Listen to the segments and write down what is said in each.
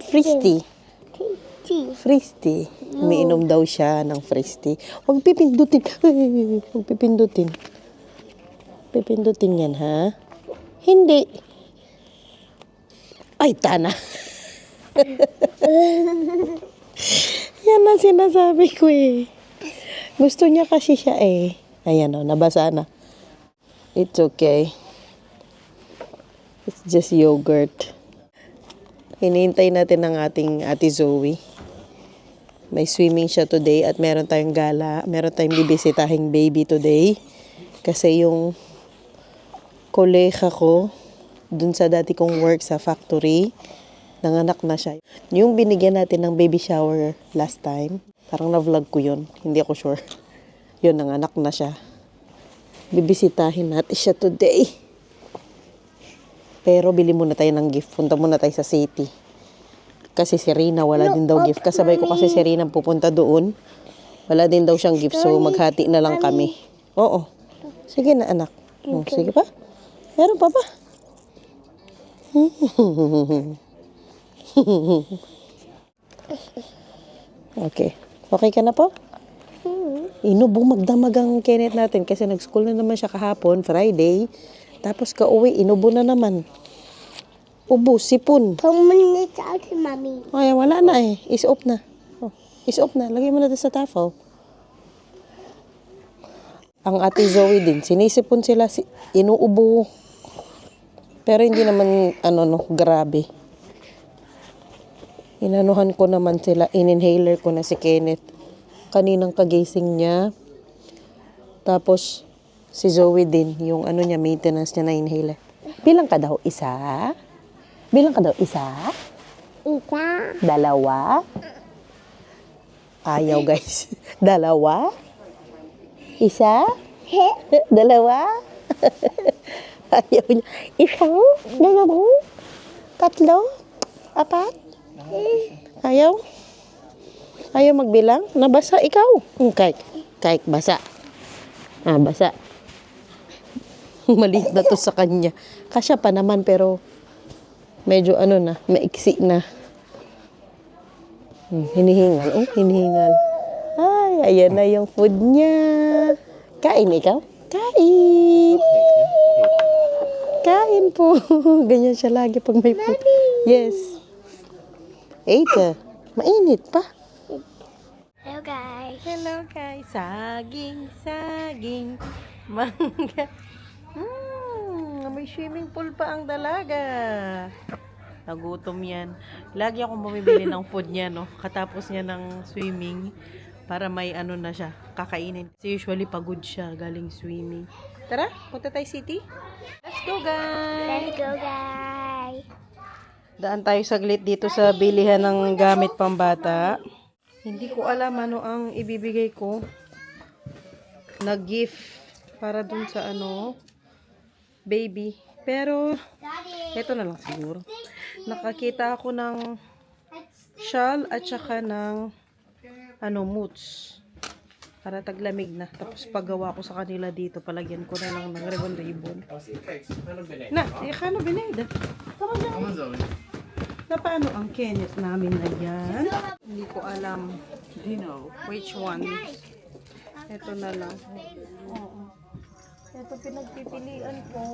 Fristy. Fristy. Umiinom daw siya ng Fristy. Huwag pipindutin. Huwag pipindutin. Pipindutin yan, ha? Hindi. Ay, tana. Yan ang sinasabi ko eh. Gusto niya kasi siya eh. Ayan o, nabasa na. It's okay. It's just yogurt. Hinihintay natin ang ating Ate Zoe. May swimming siya today at meron tayong gala. Meron tayong bibisitahing baby today. Kasi yung kolega ko, dun sa dati kong work sa factory, nanganak na siya. Yung binigyan natin ng baby shower last time, parang na-vlog ko yun. Hindi ako sure. Yun, nanganak na siya. Bibisitahin natin siya today. Pero bili muna tayo ng gift. Punta muna tayo sa city. Kasi si Rina, wala din daw gift. Kasabay ko kasi si Rina pupunta doon. Wala din daw siyang gift. So, maghati na lang kami. Oo. Sige na, anak. Sige pa. Meron pa ba? Okay. Okay ka na po? Inubo magdamag ang Kenneth natin kasi nag-school na naman siya kahapon, Friday. Tapos ka-uwi, inubo na naman. Ubo, sipon. Pumunta sa akin, Mami. Ay, wala na eh. Is off na. Oh, is off na. Lagay mo na sa tafel. Ang Ate Zoe din, sinisipon sila, inuubo. Pero hindi naman, grabe. Inanuhan ko naman sila, in-inhaler ko na si Kenneth. Kaninang kagising niya. Tapos, si Zoe din, yung niya, maintenance niya na inhaler. Bilang ka daw, isa? Bilang ka daw, isa? Isa. Dalawa? Ayaw, guys. Dalawa? Isa? Dalawa? Ayaw niya. Isa? Dalawa? Tatlo? Apat? Ayaw? Ayaw magbilang? Nabasa ikaw? Kahit basa. Basa. Maliit na to sa kanya. Kasya pa naman pero medyo maiksi na. Hinihingal. Oh, hinihingal. Ay, ayan na yung food niya. Kain ikaw? Kain. Kain po. Ganyan siya lagi pag may food. Yes. Ate, mainit pa. Hello, guys. Hello guys. Saging, saging, mangga. May swimming pool pa ang dalaga. Nagutom yan. Lagi akong bumibili ng food niya, no? Katapos niya ng swimming para may na siya, kakainin. Kasi usually pagod siya galing swimming. Tara, punta tayo city. Let's go, guys! Let's go, guys. Daan tayo saglit dito sa bilihan ng gamit pambata. Hindi ko alam ano ang ibibigay ko na gift para dun sa baby. Pero, eto na lang siguro. Nakakita ako ng shawl at saka ng moots. Para taglamig na. Tapos paggawa ko sa kanila dito, palagyan ko na lang ng ribbon-ribbon. Na, ikano binayda? Na paano ang Kenneth namin na yan? Hindi ko alam. Which one? Ito na lang. Oo. Ito pinagpipilian ko.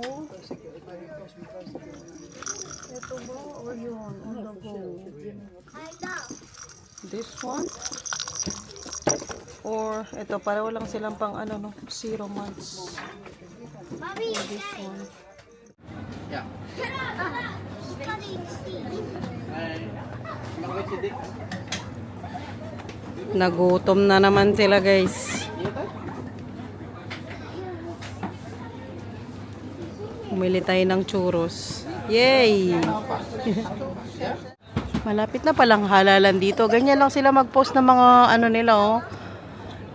Ito ba? O yun? On the go. This one? Or ito, pareho lang silang pang 0 months. Or this one. Yeah. Nagutom na naman sila, guys. Bumili tayo ng churros. Yay! Malapit na palang halalan dito. Ganyan lang sila mag-post ng mga nila, oh.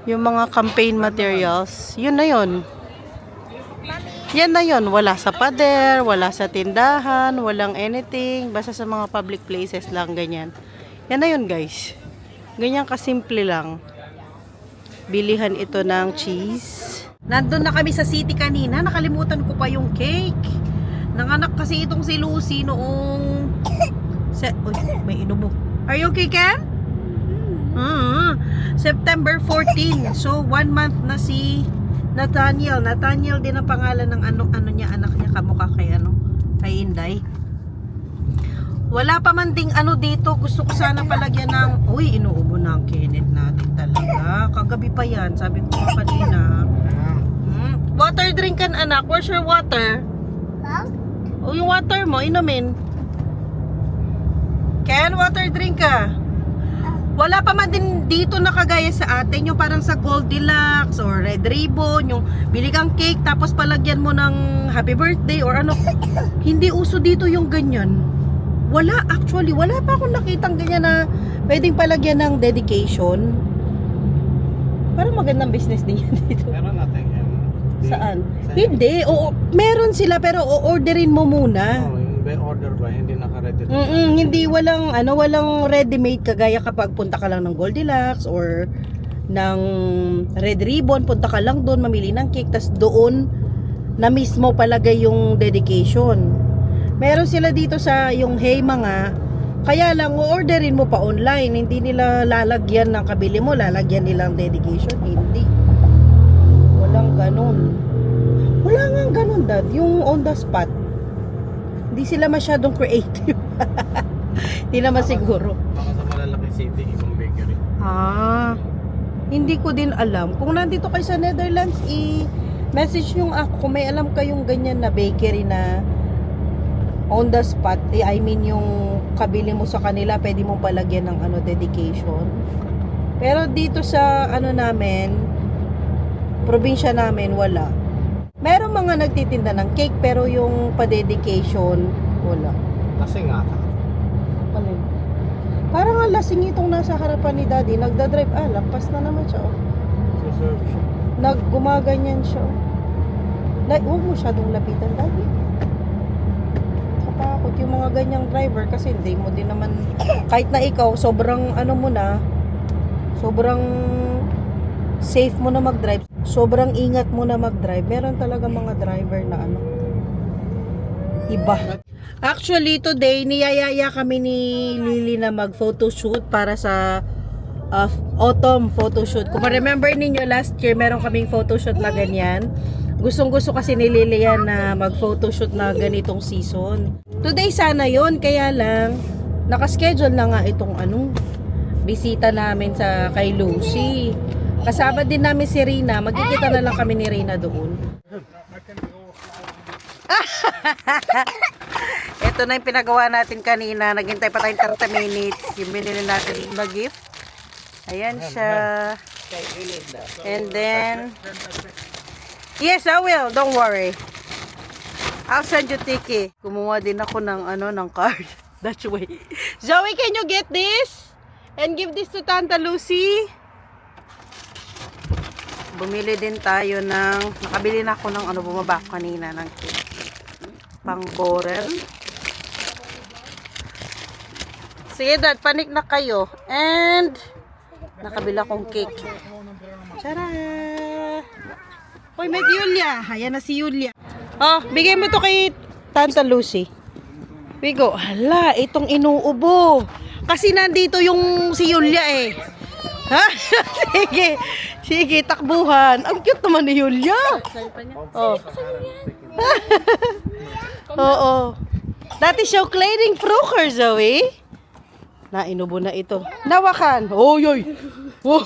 Yung mga campaign materials. Yun na yun. Yan na yun. Wala sa pader, wala sa tindahan, walang anything. Basta sa mga public places lang, ganyan. Yan na yun, guys. Ganyan kasimple lang. Bilihan ito ng cheese. Nandun na kami sa city kanina. Nakalimutan ko pa yung cake. Nanganak kasi itong si Lucy noong... Uy, may inubo. Are you okay, Ken? September 14. So, 1 month na si Nathaniel. Nathaniel din ang pangalan ng ano niya, anak niya, kamukha kay kay Inday. Wala pa man ding dito. Gusto ko sana palagyan ng... Uy, inuubo na ang Kenneth natin talaga. Kagabi pa yan. Sabi ko nga kanina. Water drink kan, anak. Where's your water? O yung water mo, inumin. Ken, water drink ka. Wala pa man din dito na kagaya sa atin. Yung parang sa Goldilocks or Red Ribbon. Yung bili kang cake tapos palagyan mo ng happy birthday or ano. Hindi uso dito yung ganyan. Wala actually. Wala pa akong nakitang ganyan na pwedeng palagyan ng dedication. Parang magandang business din yan dito. Meron natin yan. Saan? Hindi. Oo, meron sila pero o-orderin mo muna. Oo, yung order ba? Hindi naka-ready. Hindi walang ready-made kagaya kapag punta ka lang ng Goldilocks or ng Red Ribbon, punta ka lang doon mamili ng cake tas doon na mismo palagay yung dedication. Meron sila dito sa yung Hey Mga, kaya lang o-orderin mo pa online, hindi nila lalagyan ng kabili mo, lalagyan nilang dedication, hindi. Walang ganun. Wala nga ganun, Dad, yung on the spot. Hindi sila masyadong creative. Hindi naman siguro. Baka sa malalaking city, ibang bakery. Hindi ko din alam. Kung nandito kayo sa Netherlands, i-message nyo ako kung may alam kayong ganyan na bakery na on the spot. I mean, yung kabili mo sa kanila, pwede mong palagyan ng dedication. Pero dito sa namin, probinsya namin, wala. Merong mga nagtitinda ng cake, pero yung pa-dedication, wala. Kasi nga ka. Ano yun? Parang ang lasing itong nasa harapan ni Daddy. Nagdadrive. Lampas na naman siya. So-serve siya. Gumaganyan siya. Huwag mo masyadong lapitan, Daddy. Katakot yung mga ganyang driver kasi hindi mo din naman, kahit na ikaw, sobrang mo na, sobrang safe mo na mag-drive. Sobrang ingat mo na mag-drive. Meron talaga mga driver na iba. Actually, today, niyayaya kami ni Lily na mag-photoshoot para sa autumn photoshoot. Kung ma-remember ninyo, last year, meron kaming photoshoot na ganyan. Gustong-gusto kasi ni Lily yan na mag-photoshoot na ganitong season. Today sana yon, kaya lang, nakaschedule na nga itong bisita namin sa kay Lucy. Kasama din namin si Rina. Magkikita na lang kami ni Rina doon. Ito na yung pinagawa natin kanina. Naghintay pa tayong 30 minutes. Yung binili natin na gift. Ayan siya. And then, yes, I will. Don't worry. I'll send you ticket. Kumuha din ako ng ng card. That's way. Zoe, can you get this? And give this to Tanta Lucy? Bumili din tayo nakabili na ako ng bumaba ko kanina ng cake. Pang Corel. Sige, Dad, panik na kayo. And, nakabili akong cake. Tara! Hoy, may Yulia. Ayan na si Yulia. Oh, bigay mo to kay Tanta Lucy. Bigo, hala, itong inuubo. Kasi nandito yung si Yulia eh. Ha? Sige. Sige, takbuhan. Ang cute naman ni Yulia. Oh. Oo. That is your cleaning froker, Zoe. Nainubo na ito. Nawakan. Oy, oy. Oh.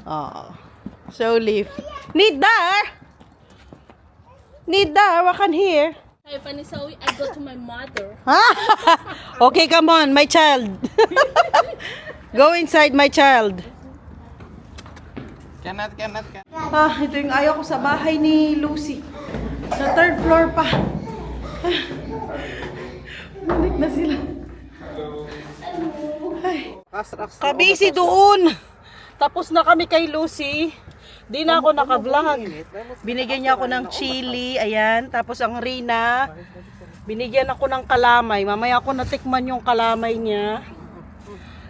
Oh. So leaf. Nidar. Wakan here. Hey, Panisawi, I go to my mother. Okay, come on, my child. Go inside, my child. Cannot. Ito yung ayaw ko sa bahay ni Lucy. Sa 3rd floor pa. Balik na sila. Ay. Kabisi doon. Tapos na kami kay Lucy. Di na ako naka-vlog. Binigyan niya ako ng chili. Ayan. Tapos ang Rina, binigyan ako ng kalamay. Mamaya ako natikman yung kalamay niya.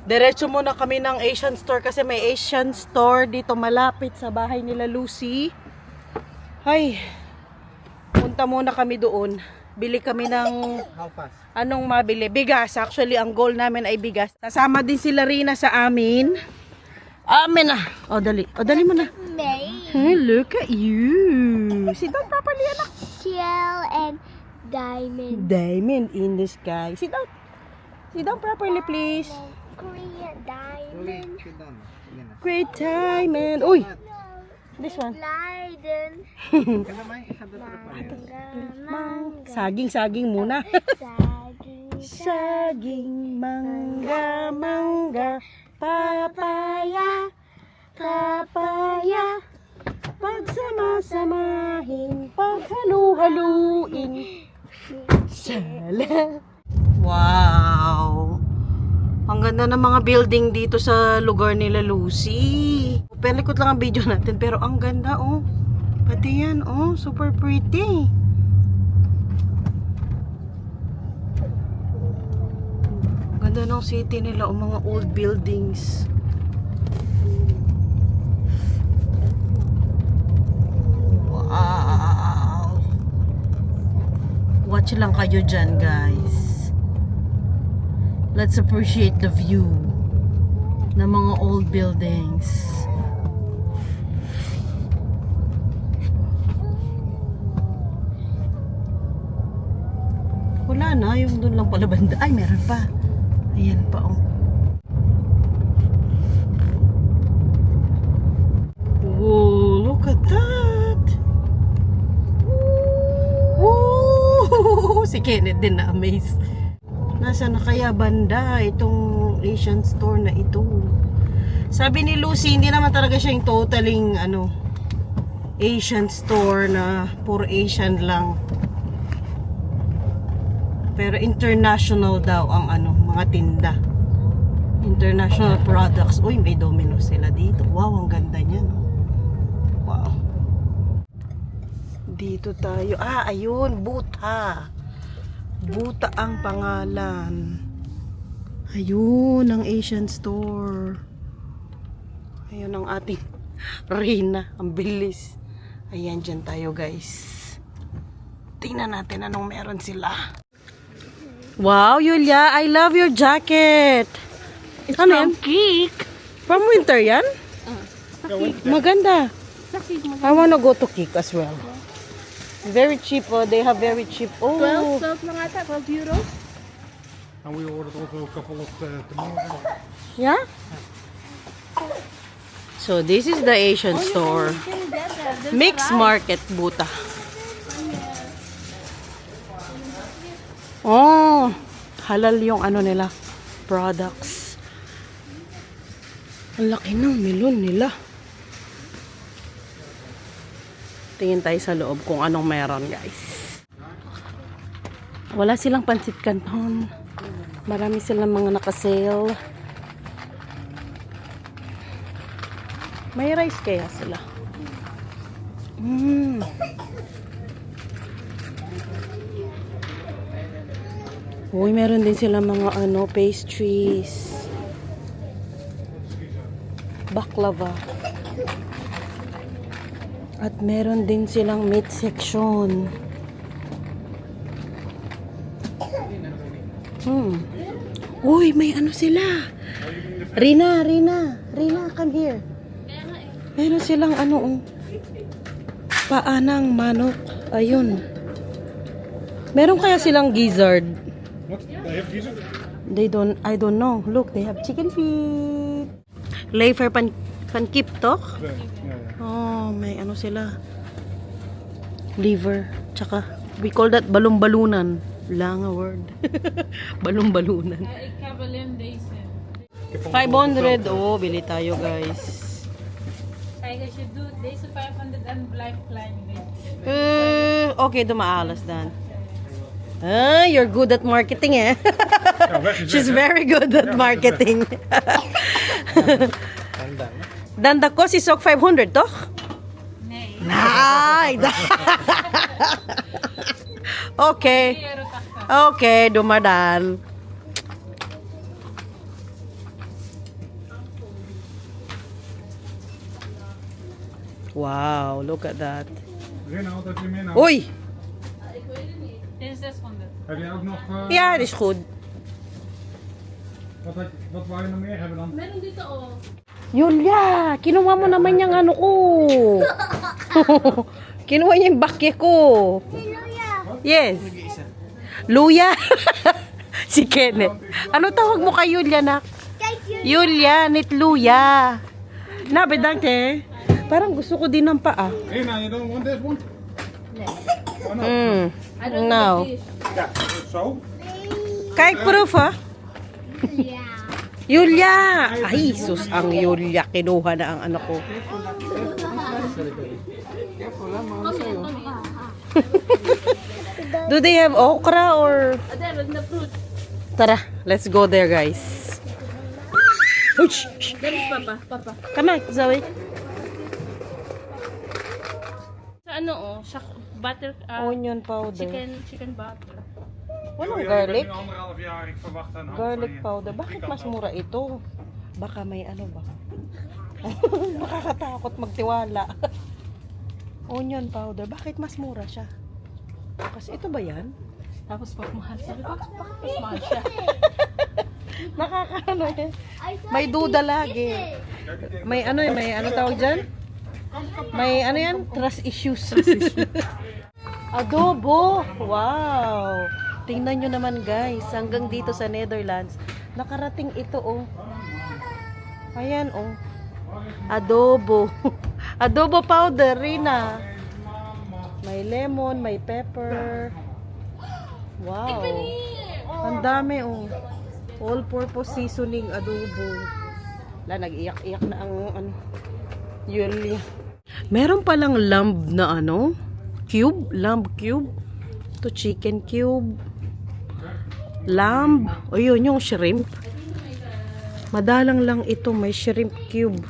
Diretso muna kami ng Asian store kasi may Asian store dito malapit sa bahay nila Lucy. Ay, punta muna kami doon. Bili kami ng How fast? anong mabili. Bigas. Actually, ang goal namin ay bigas. Kasama din sila Rina sa amin. Amin na. O, dali. O, dali mo na. May Hey, look at you. Sit down properly, anak. shell and diamond. Diamond in the sky. Sit down. Sit down properly, please. Korean diamond. Sit down. Yan na. Great diamond. Uy, this one. Leiden. Kaya may isa doon pa rin. Mangga. Saging muna. Saging. Saging, mangga, mangga, papaya, papaya. Pagsama-samahin, paghalu-haluin. Sala. Wow! Ang ganda ng mga building dito sa lugar nila, Lucy. Pelikot lang ang video natin, pero ang ganda, oh. Pati yan, oh. Super pretty. Ganda ng city nila, oh. Mga old buildings. Wow! Watch lang kayo dyan, guys. Let's appreciate the view ng mga old buildings. Wala na, yung doon lang pala banda. Ay, meron pa. Ayan pa, oh. Whoa, look at that. Woo! Si Kenneth din na-amaze. Nasa na kaya banda itong Asian store na ito? Sabi ni Lucy, hindi naman talaga siya yung totaling Asian store na puro Asian lang. Pero international daw ang mga tinda. International products. Uy, may Domino's sila dito. Wow, ang ganda niya, no? Wow. Dito tayo. Ah, ayun, Buta. Buta ang pangalan. Ayun, ang Asian store. Ayun ang ating Rina. Ang bilis. Ayan, dyan tayo, guys. Tingnan natin anong meron sila. Wow, Yulia, I love your jacket. It's Ano from yan? Kik. From winter yan? Maganda. I wanna go to Kik as well. Very cheap. Oh. They have very cheap. Oh. 12 lang ata, 12 euros. And we ordered also a couple of tomatoes. Yeah? So this is the Asian store. Mixed market, Buta. Oh, halal yung nila, products. Ang laki ng melon nila. Tingin tayo sa loob kung anong meron, guys. Wala silang pansit canton. Marami silang mga naka-sale. May rice kaya sila. Uy, meron din sila mga pastries. Baklava. At meron din silang meat section. Uy, may sila. Rina, come here. Meron silang paanang manok. Ayun. Meron kaya silang gizzard? What? They have gizzard? I don't know. Look, they have chicken feet. Lever pankiptok. Yeah. Oh, may sila. Liver. Tsaka, we call that balon-balunan. Lang a word. Balon-balunan. 500. Oh, bili tayo, guys. Kaya should do this 500 and black flying. Okay, dumaalas dan. You're good at marketing, eh? She's very good at marketing. Danda ko si Sok 500, toch? Nay! Okay. Okay, dumadan. Wow, look at that. Uy! Dit is 600. Heb jij ook nog... Ja, dat is goed. Wat wou je nog meer hebben dan? Meron dito oh. Julia, kinuha mo naman yung ano ko. Kinuha niya yung bakye ko. Yes. Luya. Si Kenneth. Ano tawag mo kay Julia, nak? Julia, nit Luya. Nabedante. Parang gusto ko din ng paa. Rina, you don't want this one? I don't No. know fish. Ja, zo. Kijk, proef ha. Yeah. Julia! Ay, sus, ang Julia. Kinuha na ang ano ko. Do they have okra or... There, in the fruit. Tara, let's go there, guys. Ush, shh. There is Papa. Papa. Come on, Zoe. Sa ano oh, sa butter, Onion powder. chicken butter. Walang garlic. Nu 1,5 jaar, ik verwacht een half Garlic van je. powder. Bakit mas mura ito? Baka may ano ba? Nakakatakot magtiwala. Onion powder. Bakit mas mura siya? Kasi ito ba yan? Tapos pag mahal. Sabi ko, bakit mas mahal siya? Nakakaano yan? May duda lagi. May ano tawag dyan? May ano yan? Trust issues. Adobo! Wow! Tingnan nyo naman guys, hanggang dito sa Netherlands, nakarating ito oh. Ayan oh. Adobo. Adobo powder, Rina. May lemon, may pepper. Wow. Ang dami oh. All-purpose seasoning adobo. Wala, nag-iyak-iyak na ang ano. Yuli. Meron palang lamb na ano? Cube? Lamb cube? Ito chicken cube. Lamb. O yun, yung shrimp. Madalang lang ito. May shrimp cube.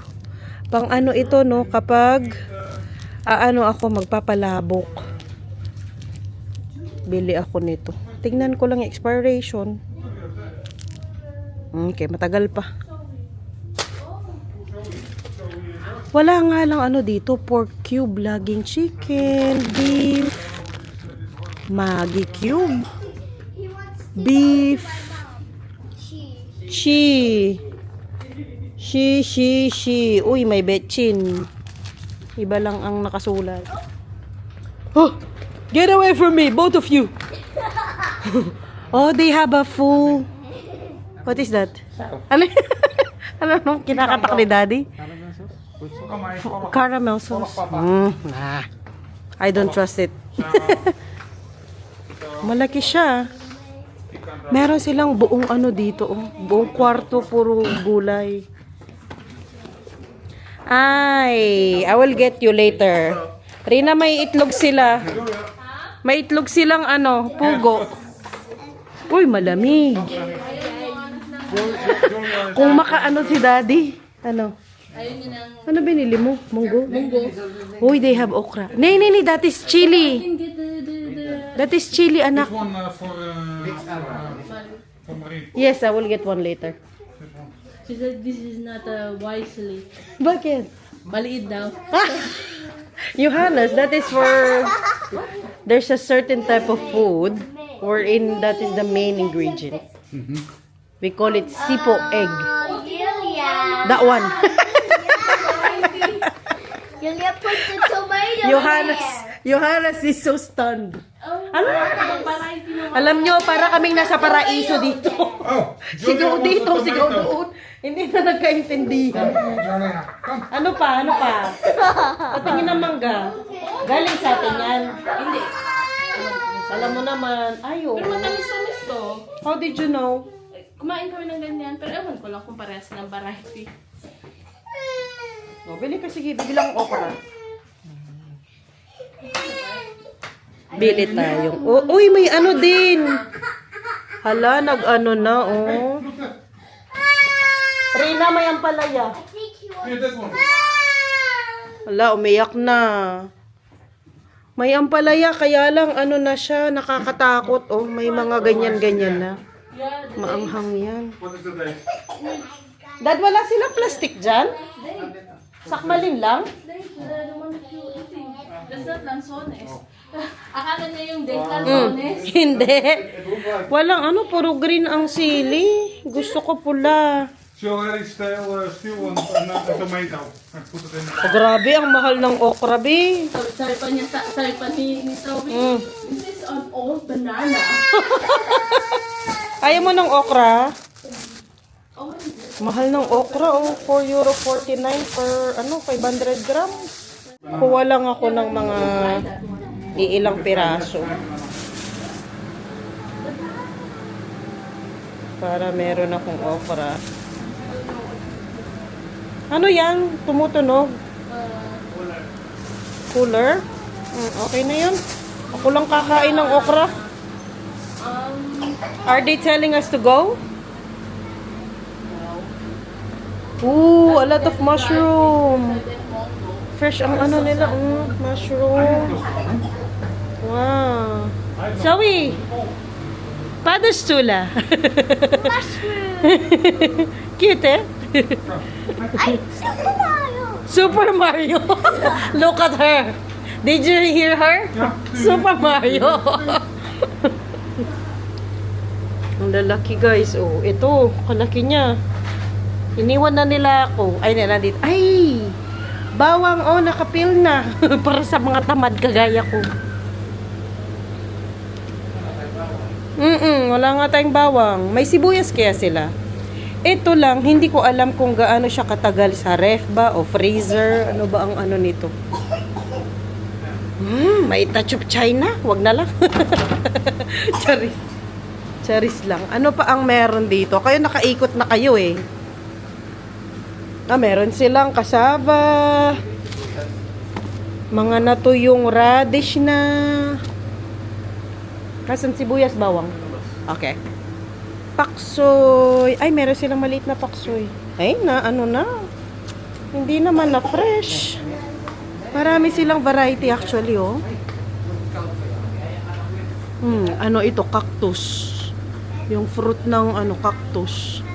Pang ano ito, no? Kapag ako magpapalabok. Bili ako nito. Tingnan ko lang yung expiration. Okay, matagal pa. Wala nga lang ano dito. Pork cube. Laging chicken. Beef. Maggi cube. Beef. She. Uy, may betchin. Iba lang ang nakasulat. Oh, get away from me, both of you. Oh, they have a full... What is that? Ano? Ano nung kinakatak ni Daddy? Caramel sauce. Nah. I don't trust it. Malaki siya. Meron silang buong ano dito, oh. Buong kwarto, puro gulay. Ay, I will get you later. Rina, may itlog sila. May itlog silang ano, pugo. Uy, malamig. Kung makaano si Daddy. Ano? Ano binili mo? Munggo? Uy, they have okra. Nay, that is chili. That is chili, anak. This one for Marie. Yes, I will get one later. She said this is not wisely. Bakit? Maliit daw. Johannes, that is for... There's a certain type of food wherein that is the main ingredient. We call it sipo egg. Julia. That one. Julia put the tomato Johannes is so stunned. Alam nyo, para kaming nasa paraiso dito. Oh, Sigaw dito, sigaw doon. Hindi na nagkaintindihan. Ano pa? Patingin ng mangga. Galing sa atin yan. Hindi. Alam mo naman. Ayo. Pero matamis-tamis to. How did you know? Kumain kami ng ganyan, pero ewan ko lang kung parehas ng variety. No, bili ka, sige. Bibilang okra. Bili tayo. Oh, uy, may ano din. Hala, nag-ano na, oh. Rina, may ampalaya. Here, this one. Hala, umiyak na. May ampalaya, kaya lang ano na siya, nakakatakot. Oh, may mga ganyan-ganyan na. Maanghang yan. What is the day? Dad, wala silang plastic dyan? Sakmalin lang? The one that you eating. That's not lansones. Akala niya yung date lanzones. Hindi. Walang ano, puro green ang sili. Gusto ko pula. Strawberry style stew and a tomato. And put it in the Oh, grabe, ang mahal ng okra, be. Sabi pa ni Toby, this is an old banana. Ayaw mo ng okra? Mahal ng okra, oh. €4.49 per, 500 gram. Kuha lang ako ng mga iilang piraso. Para meron akong okra. Ano yan? Tumutunog? Cooler? Okay na yun. Ako lang kakain ng okra. Are they telling us to go? Ooh, a lot of mushroom. Fresh ang ano nila, mushroom. Wow. Zoe! Padastula. Cute, eh? Ay, Super Mario! Super Mario. Look at her. Did you hear her? Super Mario. Ang lalaki, guys. Oh, ito. Kalaki niya. Iniwan na nila ako. Ay, nandito. Ay! Bawang, nakapil na. Para sa mga tamad kagaya ko. Wala nga tayong bawang. May sibuyas kaya sila. Ito lang, hindi ko alam kung gaano siya katagal sa ref ba o freezer. Ano ba ang ano nito? May touch of China. Wag na lang. Charis. Charis lang. Ano pa ang meron dito? Kayo nakaikot na kayo eh. Meron silang cassava. Mga natuyong radish na. Kasan sibuyas, bawang? Okay. Paksoy. Ay, meron silang maliit na paksoy. Ay, ano na. Hindi naman na fresh. Marami silang variety actually, oh. Ano ito? Cactus. Yung fruit ng cactus.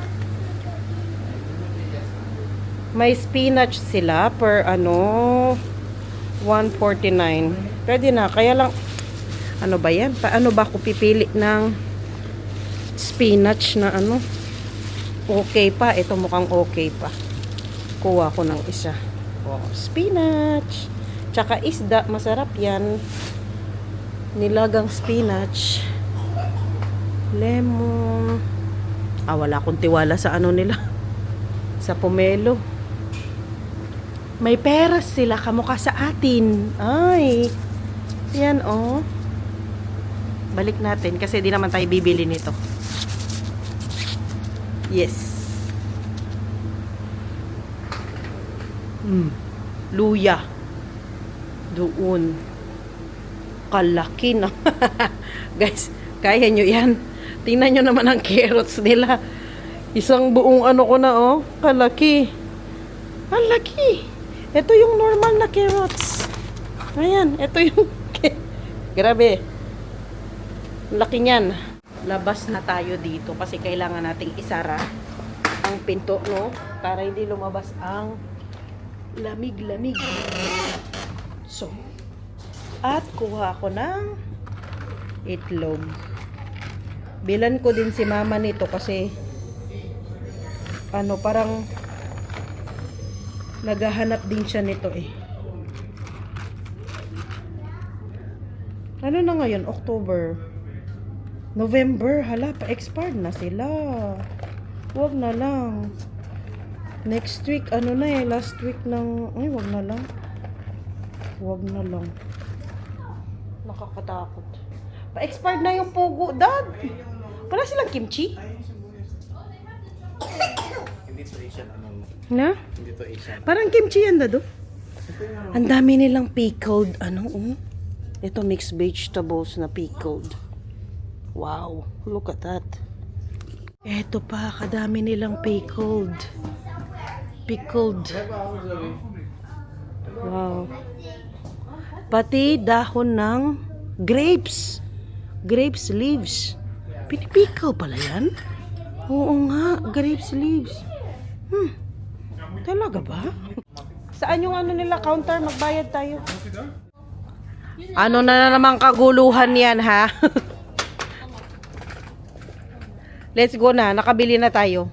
May spinach sila per $1.49. Pwede na. Kaya lang, ano ba yan? Paano ba ako pipili ng spinach na okay pa? Ito mukhang okay pa. Kuha ko ng isa. Spinach. Tsaka isda. Masarap yan. Nilagang spinach. Lemon. Wala akong tiwala sa nila. Sa pomelo. May peras sila kamukha sa atin. Ay. Yan, oh. Balik natin kasi di naman tayo bibili nito. Yes. Luya. Doon. Kalaki na. Guys, kaya nyo yan. Tingnan nyo naman ang carrots nila. Isang buong ko na, oh. Kalaki. Ang laki. Ito yung normal na carrots. Ayan. Ito yung... Grabe. Laki niyan. Labas na tayo dito kasi kailangan nating isara ang pinto, no? Para hindi lumabas ang lamig-lamig. So, at kuha ko ng itlog. Bilan ko din si mama nito kasi parang naghahanap din siya nito eh. Ano na ngayon? October. November. Hala, pa-expired na sila. Huwag na lang. Next week, last week ng... Ay, huwag na lang. Huwag na lang. Nakakatakot. Pa-expired na yung pugo, Dad. Wala silang kimchi? Hindi to Asian Na? Hindi to Asian. Parang kimchi yan, Dad. Ang dami nilang pickled, Ito mixed vegetables na pickled. Wow, look at that. Ito pa, kadami nilang pickled. Wow. Pati dahon ng grapes. Grapes leaves. Pinipikaw pala yan? Oo nga, grapes leaves. Talaga ba? Saan yung nila counter? Magbayad tayo. Ano na naman kaguluhan yan, ha? Let's go na. Nakabili na tayo.